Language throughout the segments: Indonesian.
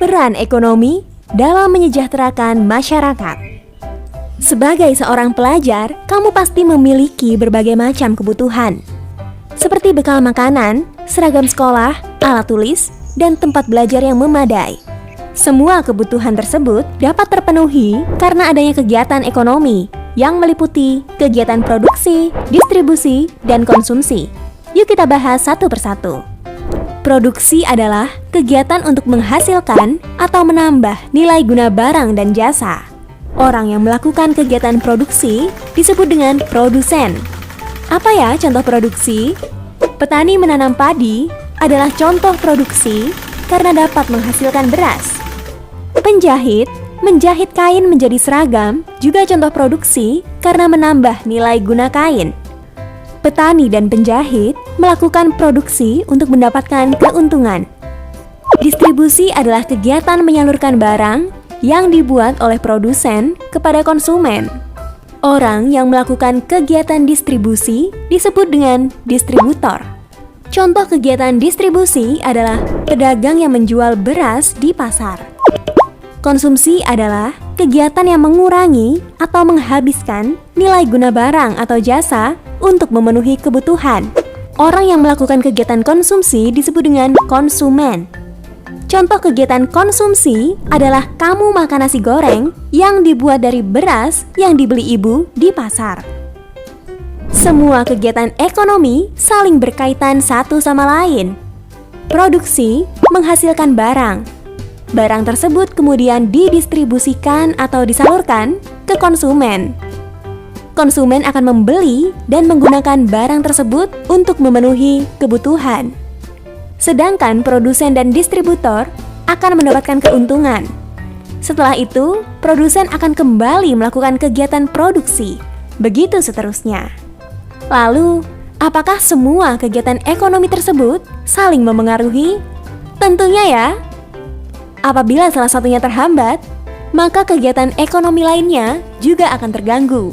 Peran ekonomi dalam menyejahterakan masyarakat. Sebagai seorang pelajar, kamu pasti memiliki berbagai macam kebutuhan, seperti bekal makanan, seragam sekolah, alat tulis, dan tempat belajar yang memadai. Semua kebutuhan tersebut dapat terpenuhi karena adanya kegiatan ekonomi yang meliputi kegiatan produksi, distribusi, dan konsumsi. Yuk kita bahas satu persatu. Produksi adalah kegiatan untuk menghasilkan atau menambah nilai guna barang dan jasa. Orang yang melakukan kegiatan produksi disebut dengan produsen. Apa ya contoh produksi? Petani menanam padi adalah contoh produksi karena dapat menghasilkan beras. Penjahit menjahit kain menjadi seragam juga contoh produksi karena menambah nilai guna kain. Petani dan penjahit melakukan produksi untuk mendapatkan keuntungan. Distribusi adalah kegiatan menyalurkan barang yang dibuat oleh produsen kepada konsumen. Orang yang melakukan kegiatan distribusi disebut dengan distributor. Contoh kegiatan distribusi adalah pedagang yang menjual beras di pasar. Konsumsi adalah kegiatan yang mengurangi atau menghabiskan nilai guna barang atau jasa untuk memenuhi kebutuhan. Orang yang melakukan kegiatan konsumsi disebut dengan konsumen. Contoh kegiatan konsumsi adalah kamu makan nasi goreng yang dibuat dari beras yang dibeli ibu di pasar. Semua kegiatan ekonomi saling berkaitan satu sama lain. Produksi menghasilkan barang. Barang tersebut kemudian didistribusikan atau disalurkan ke konsumen. Konsumen akan membeli dan menggunakan barang tersebut untuk memenuhi kebutuhan. Sedangkan produsen dan distributor akan mendapatkan keuntungan. Setelah itu, produsen akan kembali melakukan kegiatan produksi. Begitu seterusnya. Lalu, apakah semua kegiatan ekonomi tersebut saling memengaruhi? Tentunya ya. Apabila salah satunya terhambat, maka kegiatan ekonomi lainnya juga akan terganggu.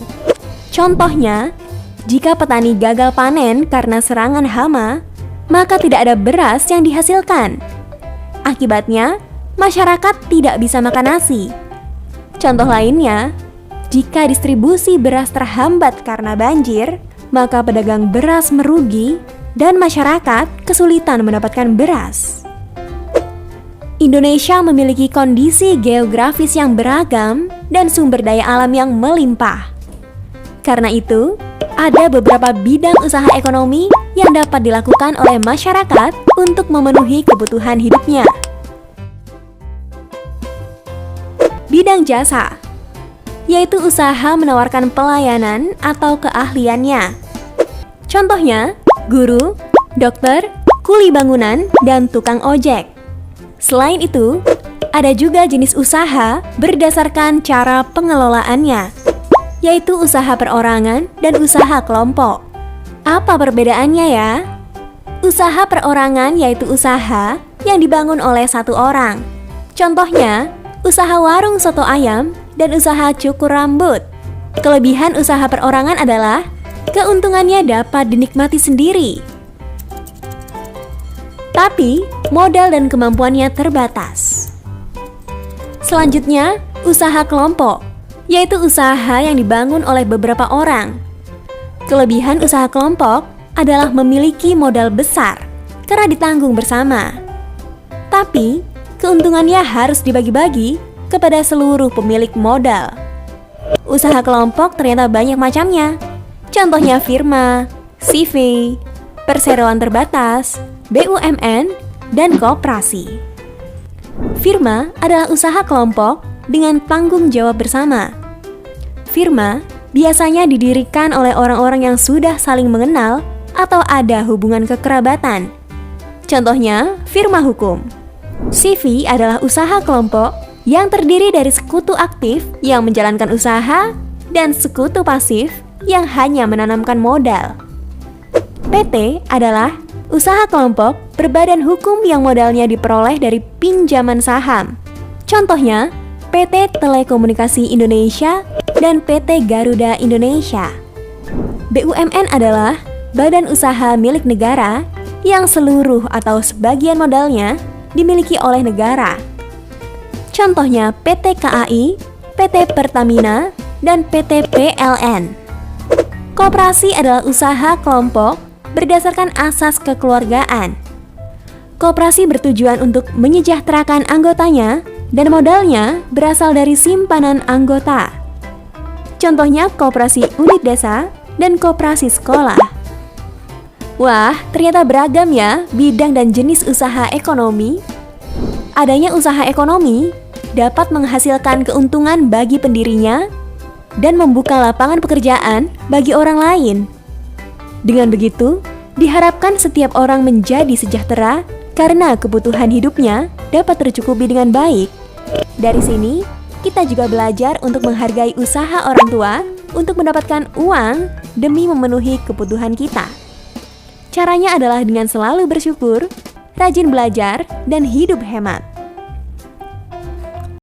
Contohnya, jika petani gagal panen karena serangan hama, maka tidak ada beras yang dihasilkan. Akibatnya, masyarakat tidak bisa makan nasi. Contoh lainnya, jika distribusi beras terhambat karena banjir, maka pedagang beras merugi dan masyarakat kesulitan mendapatkan beras. Indonesia memiliki kondisi geografis yang beragam dan sumber daya alam yang melimpah. Karena itu, ada beberapa bidang usaha ekonomi yang dapat dilakukan oleh masyarakat untuk memenuhi kebutuhan hidupnya. Bidang jasa, yaitu usaha menawarkan pelayanan atau keahliannya. Contohnya, guru, dokter, kuli bangunan, dan tukang ojek. Selain itu, ada juga jenis usaha berdasarkan cara pengelolaannya, yaitu usaha perorangan dan usaha kelompok. Apa perbedaannya ya? Usaha perorangan yaitu usaha yang dibangun oleh satu orang. Contohnya, usaha warung soto ayam dan usaha cukur rambut. Kelebihan usaha perorangan adalah keuntungannya dapat dinikmati sendiri. Tapi, modal dan kemampuannya terbatas. Selanjutnya, usaha kelompok, yaitu usaha yang dibangun oleh beberapa orang. Kelebihan usaha kelompok adalah memiliki modal besar karena ditanggung bersama. Tapi, keuntungannya harus dibagi-bagi kepada seluruh pemilik modal. Usaha kelompok ternyata banyak macamnya. Contohnya firma, CV, perseroan terbatas, BUMN, dan koperasi. Firma adalah usaha kelompok dengan tanggung jawab bersama. Firma biasanya didirikan oleh orang-orang yang sudah saling mengenal atau ada hubungan kekerabatan. Contohnya, firma hukum. CV adalah usaha kelompok yang terdiri dari sekutu aktif yang menjalankan usaha dan sekutu pasif yang hanya menanamkan modal. PT adalah usaha kelompok berbadan hukum yang modalnya diperoleh dari pinjaman saham. Contohnya, PT Telekomunikasi Indonesia dan PT Garuda Indonesia. BUMN adalah badan usaha milik negara yang seluruh atau sebagian modalnya dimiliki oleh negara. Contohnya PT KAI, PT Pertamina, dan PT PLN. Koperasi adalah usaha kelompok berdasarkan asas kekeluargaan. Koperasi bertujuan untuk menyejahterakan anggotanya dan modalnya berasal dari simpanan anggota. Contohnya koperasi unit desa dan koperasi sekolah. Wah, ternyata beragam ya bidang dan jenis usaha ekonomi. Adanya usaha ekonomi dapat menghasilkan keuntungan bagi pendirinya dan membuka lapangan pekerjaan bagi orang lain. Dengan begitu, diharapkan setiap orang menjadi sejahtera karena kebutuhan hidupnya dapat tercukupi dengan baik. Dari sini, kita juga belajar untuk menghargai usaha orang tua untuk mendapatkan uang demi memenuhi kebutuhan kita. Caranya adalah dengan selalu bersyukur, rajin belajar, dan hidup hemat.